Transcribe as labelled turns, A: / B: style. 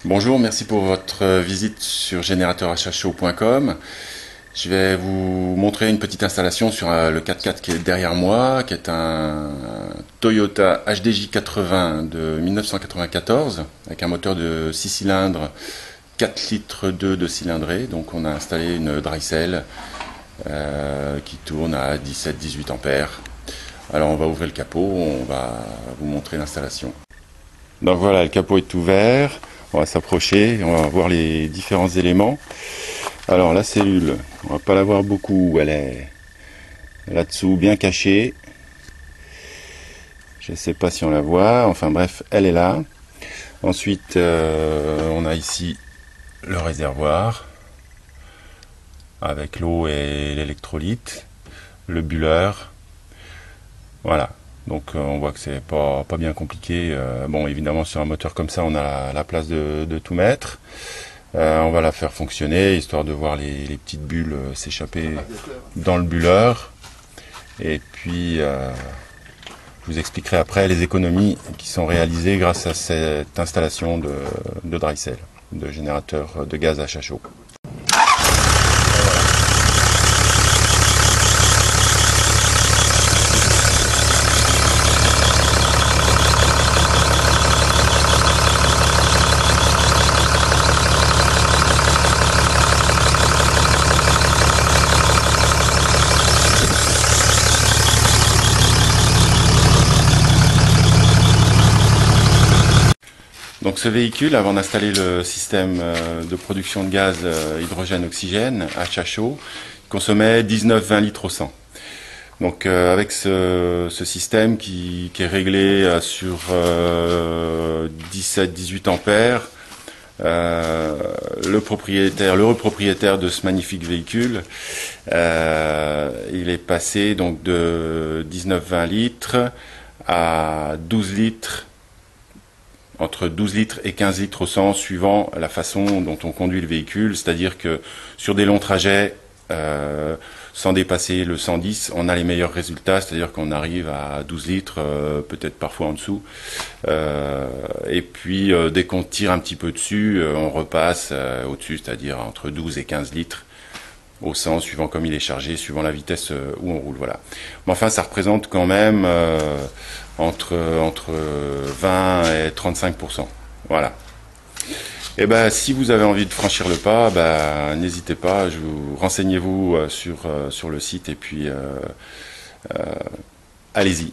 A: Bonjour, merci pour votre visite sur générateurachachot.com. Je vais vous montrer une petite installation sur le 4x4 qui est derrière moi, qui est un Toyota HDJ 80 de 1994, avec un moteur de 6 cylindres, 4 litres 2 de cylindrée. Donc on a installé une dry cell qui tourne à 17-18 ampères. Alors on va ouvrir le capot, on va vous montrer l'installation. Donc voilà, le capot est ouvert. On va s'approcher, on va voir les différents éléments. Alors la cellule, on va pas la voir beaucoup, elle est là-dessous, bien cachée. Je ne sais pas si on la voit, enfin bref, elle est là. Ensuite, on a ici le réservoir avec l'eau et l'électrolyte, le buller. Voilà. Donc on voit que c'est pas bien compliqué. Bon, évidemment sur un moteur comme ça, on a la place de tout mettre. On va la faire fonctionner, histoire de voir les petites bulles s'échapper dans le buller. Et puis je vous expliquerai après les économies qui sont réalisées grâce à cette installation de dry cell, de générateur de gaz à chaud. Donc ce véhicule, avant d'installer le système de production de gaz hydrogène-oxygène à chaud, consommait 19-20 litres au 100. Donc avec ce système qui est réglé sur 17-18 ampères, le propriétaire de ce magnifique véhicule, il est passé donc de 19-20 litres à 12 litres, entre 12 litres et 15 litres au 100 suivant la façon dont on conduit le véhicule, c'est-à-dire que sur des longs trajets, sans dépasser le 110, on a les meilleurs résultats, c'est-à-dire qu'on arrive à 12 litres, peut-être parfois en dessous. Et puis dès qu'on tire un petit peu dessus, on repasse au-dessus, c'est-à-dire entre 12 et 15 litres au 100, suivant comme il est chargé, suivant la vitesse où on roule. Voilà. Mais enfin, ça représente quand même entre 20 et 35%. Voilà. Et ben, si vous avez envie de franchir le pas, n'hésitez pas, renseignez-vous sur le site et puis allez-y.